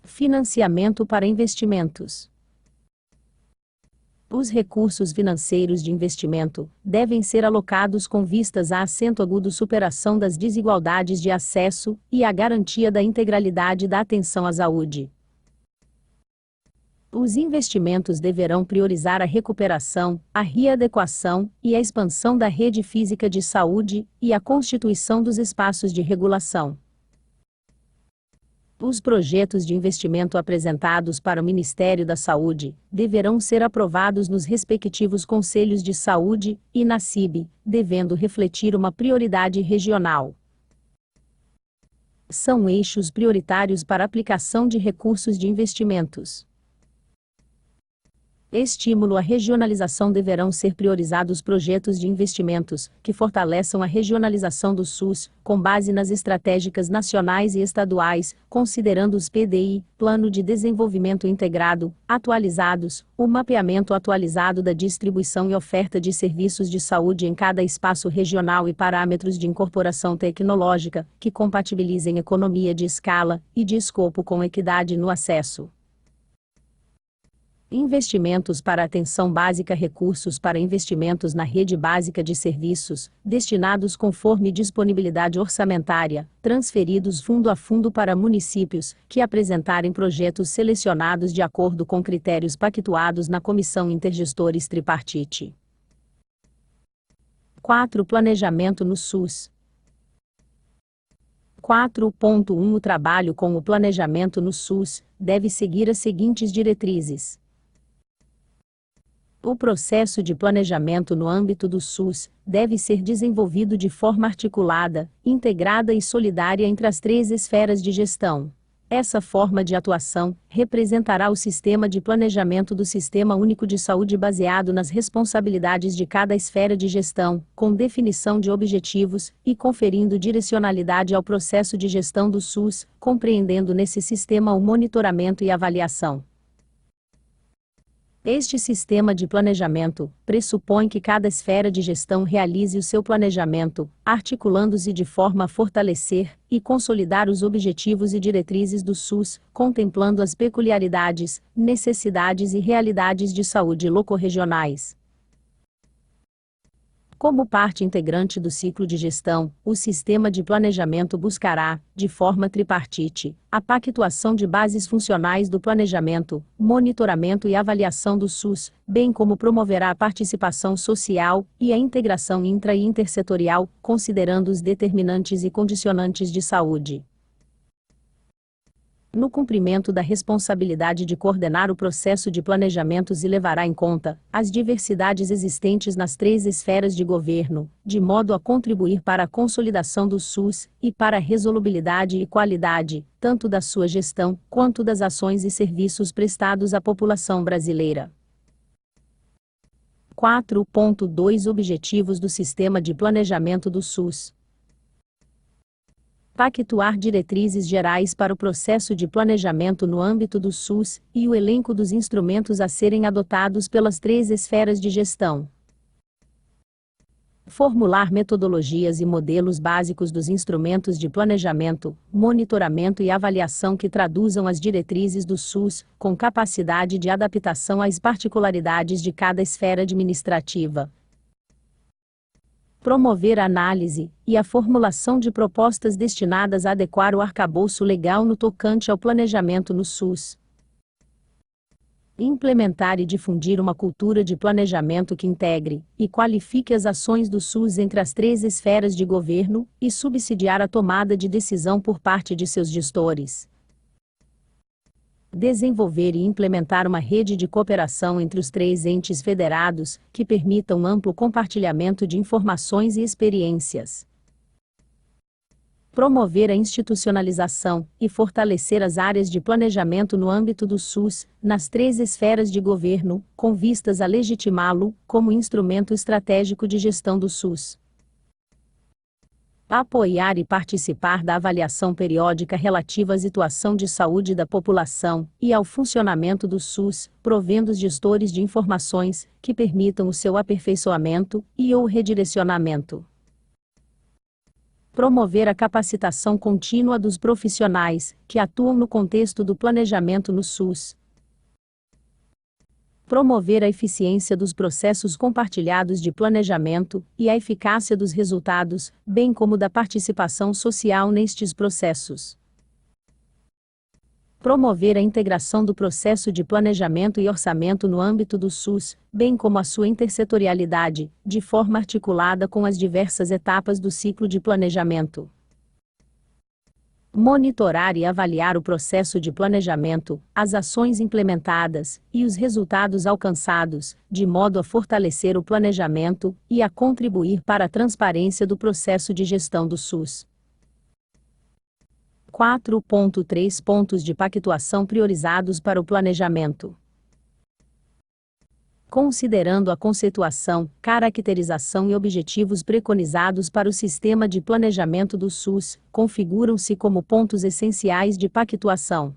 Financiamento para investimentos. Os recursos financeiros de investimento devem ser alocados com vistas à acento agudo superação das desigualdades de acesso e à garantia da integralidade da atenção à saúde. Os investimentos deverão priorizar a recuperação, a readequação e a expansão da rede física de saúde e a constituição dos espaços de regulação. Os projetos de investimento apresentados para o Ministério da Saúde deverão ser aprovados nos respectivos Conselhos de Saúde e na CIB, devendo refletir uma prioridade regional. São eixos prioritários para aplicação de recursos de investimentos. Estímulo à regionalização. Deverão ser priorizados projetos de investimentos que fortaleçam a regionalização do SUS, com base nas estratégicas nacionais e estaduais, considerando os PDI, Plano de Desenvolvimento Integrado, atualizados, o mapeamento atualizado da distribuição e oferta de serviços de saúde em cada espaço regional e parâmetros de incorporação tecnológica, que compatibilizem economia de escala e de escopo com equidade no acesso. Investimentos para atenção básica. Recursos para investimentos na rede básica de serviços, destinados conforme disponibilidade orçamentária, transferidos fundo a fundo para municípios que apresentarem projetos selecionados de acordo com critérios pactuados na Comissão Intergestores Tripartite. 4. Planejamento no SUS. 4.1 O trabalho com o planejamento no SUS deve seguir as seguintes diretrizes. O processo de planejamento no âmbito do SUS deve ser desenvolvido de forma articulada, integrada e solidária entre as três esferas de gestão. Essa forma de atuação representará o sistema de planejamento do Sistema Único de Saúde baseado nas responsabilidades de cada esfera de gestão, com definição de objetivos e conferindo direcionalidade ao processo de gestão do SUS, compreendendo nesse sistema o monitoramento e avaliação. Este sistema de planejamento pressupõe que cada esfera de gestão realize o seu planejamento, articulando-se de forma a fortalecer e consolidar os objetivos e diretrizes do SUS, contemplando as peculiaridades, necessidades e realidades de saúde locorregionais. Como parte integrante do ciclo de gestão, o sistema de planejamento buscará, de forma tripartite, a pactuação de bases funcionais do planejamento, monitoramento e avaliação do SUS, bem como promoverá a participação social e a integração intra- e intersetorial, considerando os determinantes e condicionantes de saúde. No cumprimento da responsabilidade de coordenar o processo de planejamentos e levará em conta as diversidades existentes nas três esferas de governo, de modo a contribuir para a consolidação do SUS e para a resolubilidade e qualidade, tanto da sua gestão quanto das ações e serviços prestados à população brasileira. 4.2 Objetivos do Sistema de Planejamento do SUS. Pactuar diretrizes gerais para o processo de planejamento no âmbito do SUS e o elenco dos instrumentos a serem adotados pelas três esferas de gestão. Formular metodologias e modelos básicos dos instrumentos de planejamento, monitoramento e avaliação que traduzam as diretrizes do SUS, com capacidade de adaptação às particularidades de cada esfera administrativa. Promover a análise e a formulação de propostas destinadas a adequar o arcabouço legal no tocante ao planejamento no SUS. Implementar e difundir uma cultura de planejamento que integre e qualifique as ações do SUS entre as três esferas de governo e subsidiar a tomada de decisão por parte de seus gestores. Desenvolver e implementar uma rede de cooperação entre os três entes federados, que permita um amplo compartilhamento de informações e experiências. Promover a institucionalização e fortalecer as áreas de planejamento no âmbito do SUS, nas três esferas de governo, com vistas a legitimá-lo como instrumento estratégico de gestão do SUS. Apoiar e participar da avaliação periódica relativa à situação de saúde da população e ao funcionamento do SUS, provendo os gestores de informações que permitam o seu aperfeiçoamento e ou redirecionamento. Promover a capacitação contínua dos profissionais que atuam no contexto do planejamento no SUS. Promover a eficiência dos processos compartilhados de planejamento e a eficácia dos resultados, bem como da participação social nestes processos. Promover a integração do processo de planejamento e orçamento no âmbito do SUS, bem como a sua intersetorialidade, de forma articulada com as diversas etapas do ciclo de planejamento. Monitorar e avaliar o processo de planejamento, as ações implementadas e os resultados alcançados, de modo a fortalecer o planejamento e a contribuir para a transparência do processo de gestão do SUS. 4.3 Pontos de pactuação priorizados para o planejamento. Considerando a conceituação, caracterização e objetivos preconizados para o sistema de planejamento do SUS, configuram-se como pontos essenciais de pactuação.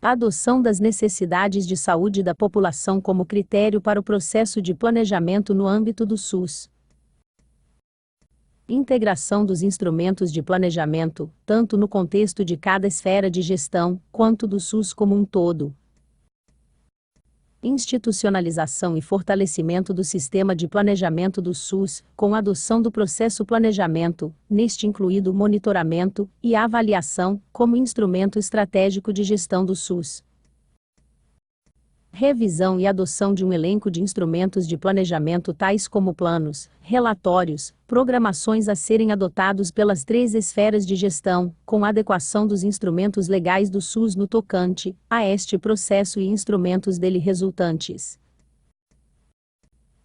A adoção das necessidades de saúde da população como critério para o processo de planejamento no âmbito do SUS. Integração dos instrumentos de planejamento, tanto no contexto de cada esfera de gestão, quanto do SUS como um todo. Institucionalização e fortalecimento do sistema de planejamento do SUS, com a adoção do processo planejamento, neste incluído o monitoramento e a avaliação, como instrumento estratégico de gestão do SUS. Revisão e adoção de um elenco de instrumentos de planejamento tais como planos, relatórios, programações a serem adotados pelas 3 esferas de gestão, com adequação dos instrumentos legais do SUS no tocante a este processo e instrumentos dele resultantes.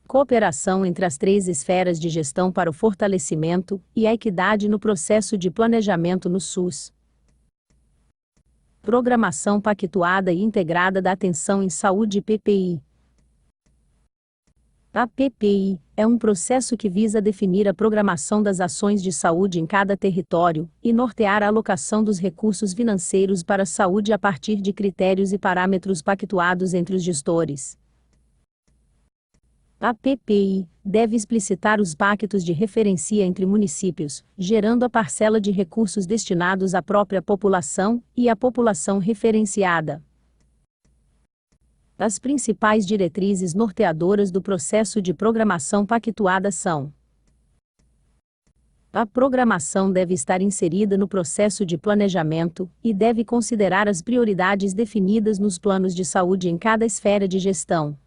Cooperação entre as 3 esferas de gestão para o fortalecimento e a equidade no processo de planejamento no SUS. Programação pactuada e integrada da atenção em saúde PPI. A PPI é um processo que visa definir a programação das ações de saúde em cada território e nortear a alocação dos recursos financeiros para a saúde a partir de critérios e parâmetros pactuados entre os gestores. A PPI deve explicitar os pactos de referencia entre municípios, gerando a parcela de recursos destinados à própria população e à população referenciada. As principais diretrizes norteadoras do processo de programação pactuada são: a programação deve estar inserida no processo de planejamento e deve considerar as prioridades definidas nos planos de saúde em cada esfera de gestão.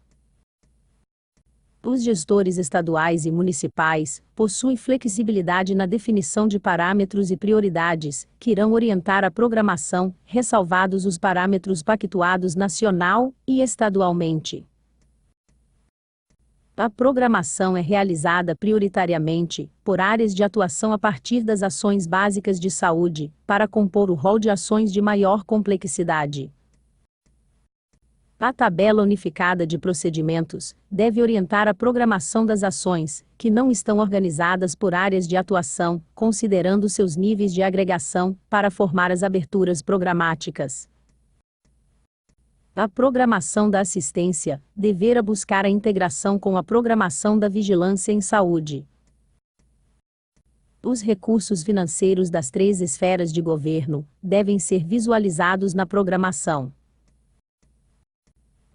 Os gestores estaduais e municipais possuem flexibilidade na definição de parâmetros e prioridades, que irão orientar a programação, ressalvados os parâmetros pactuados nacional e estadualmente. A programação é realizada prioritariamente por áreas de atuação a partir das ações básicas de saúde, para compor o rol de ações de maior complexidade. A tabela unificada de procedimentos deve orientar a programação das ações, que não estão organizadas por áreas de atuação, considerando seus níveis de agregação, para formar as aberturas programáticas. A programação da assistência deverá buscar a integração com a programação da vigilância em saúde. Os recursos financeiros das 3 esferas de governo devem ser visualizados na programação.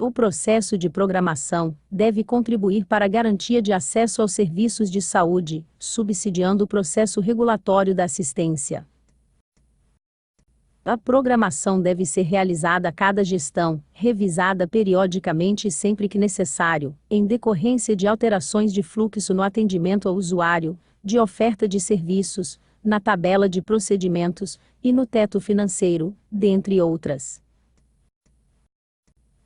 O processo de programação deve contribuir para a garantia de acesso aos serviços de saúde, subsidiando o processo regulatório da assistência. A programação deve ser realizada a cada gestão, revisada periodicamente e sempre que necessário, em decorrência de alterações de fluxo no atendimento ao usuário, de oferta de serviços, na tabela de procedimentos e no teto financeiro, dentre outras.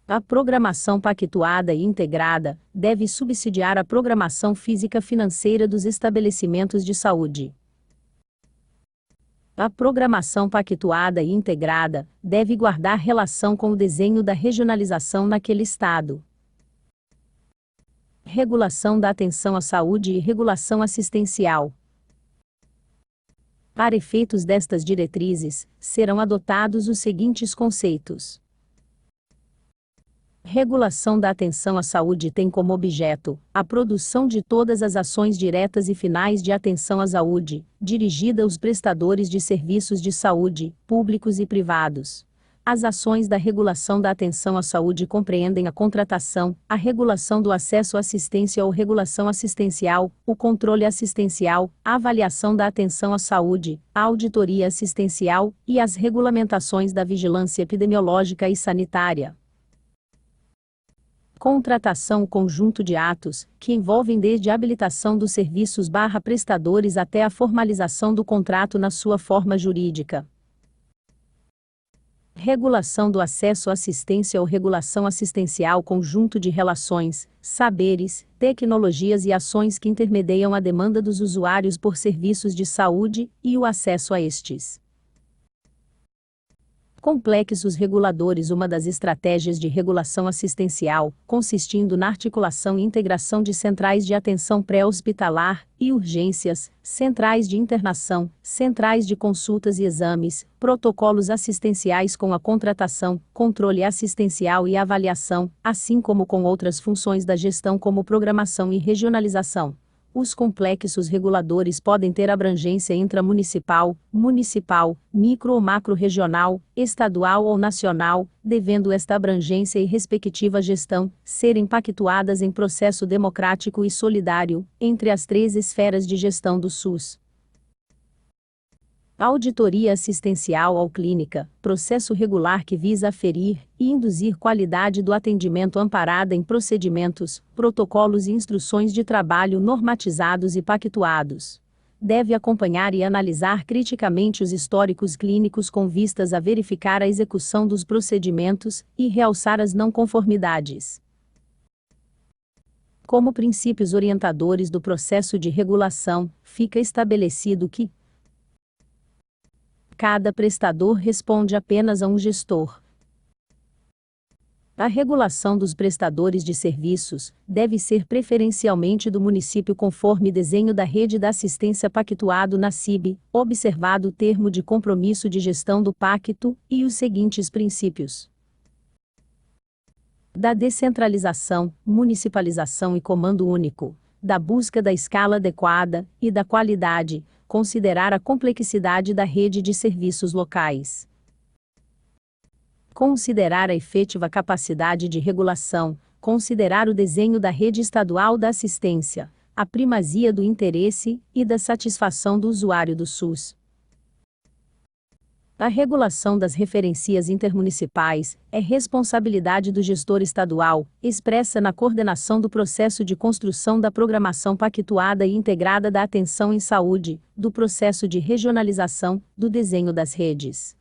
A programação pactuada e integrada deve subsidiar a programação física financeira dos estabelecimentos de saúde. A programação pactuada e integrada deve guardar relação com o desenho da regionalização naquele estado. Regulação da atenção à saúde e regulação assistencial. Para efeitos destas diretrizes, serão adotados os seguintes conceitos: Regulação da atenção à saúde tem como objeto a produção de todas as ações diretas e finais de atenção à saúde, dirigida aos prestadores de serviços de saúde, públicos e privados. As ações da regulação da atenção à saúde compreendem a contratação, a regulação do acesso à assistência ou regulação assistencial, o controle assistencial, a avaliação da atenção à saúde, a auditoria assistencial e as regulamentações da vigilância epidemiológica e sanitária. Contratação, conjunto de atos, que envolvem desde a habilitação dos serviços/prestadores até a formalização do contrato na sua forma jurídica. Regulação do acesso à assistência ou regulação assistencial, conjunto de relações, saberes, tecnologias e ações que intermediam a demanda dos usuários por serviços de saúde e o acesso a estes. Complexos reguladores. Uma das estratégias de regulação assistencial, consistindo na articulação e integração de centrais de atenção pré-hospitalar e urgências, centrais de internação, centrais de consultas e exames, protocolos assistenciais com a contratação, controle assistencial e avaliação, assim como com outras funções da gestão como programação e regionalização. Os complexos reguladores podem ter abrangência intramunicipal, municipal, micro ou macro-regional, estadual ou nacional, devendo esta abrangência e respectiva gestão serem pactuadas em processo democrático e solidário entre as três esferas de gestão do SUS. Auditoria assistencial ou clínica, processo regular que visa aferir e induzir qualidade do atendimento amparada em procedimentos, protocolos e instruções de trabalho normatizados e pactuados. Deve acompanhar e analisar criticamente os históricos clínicos com vistas a verificar a execução dos procedimentos e realçar as não conformidades. Como princípios orientadores do processo de regulação, fica estabelecido que cada prestador responde apenas a um gestor. A regulação dos prestadores de serviços deve ser preferencialmente do município conforme desenho da rede da assistência pactuado na CIB, observado o termo de compromisso de gestão do pacto e os seguintes princípios: da descentralização, municipalização e comando único, da busca da escala adequada e da qualidade, considerar a complexidade da rede de serviços locais. Considerar a efetiva capacidade de regulação, considerar o desenho da rede estadual da assistência, a primazia do interesse e da satisfação do usuário do SUS. A regulação das referências intermunicipais é responsabilidade do gestor estadual, expressa na coordenação do processo de construção da programação pactuada e integrada da atenção em saúde, do processo de regionalização, do desenho das redes.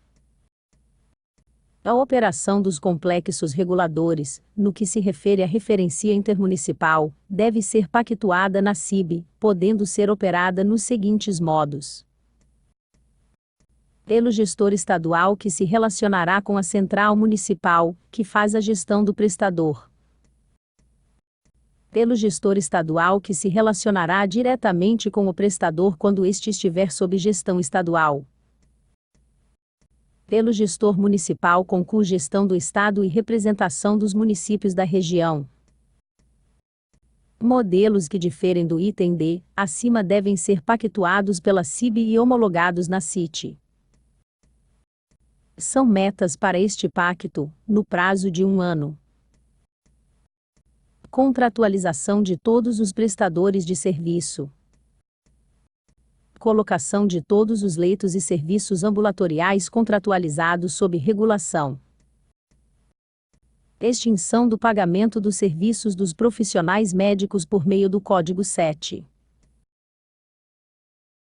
A operação dos complexos reguladores, no que se refere à referência intermunicipal, deve ser pactuada na CIB, podendo ser operada nos seguintes modos: pelo gestor estadual que se relacionará com a central municipal, que faz a gestão do prestador. Pelo gestor estadual que se relacionará diretamente com o prestador quando este estiver sob gestão estadual. Pelo gestor municipal com cogestão do Estado e representação dos municípios da região. Modelos que diferem do item D, acima devem ser pactuados pela CIB e homologados na CIT. São metas para este pacto, no prazo de 1 ano. Contratualização de todos os prestadores de serviço. Colocação de todos os leitos e serviços ambulatoriais contratualizados sob regulação. Extinção do pagamento dos serviços dos profissionais médicos por meio do Código 7.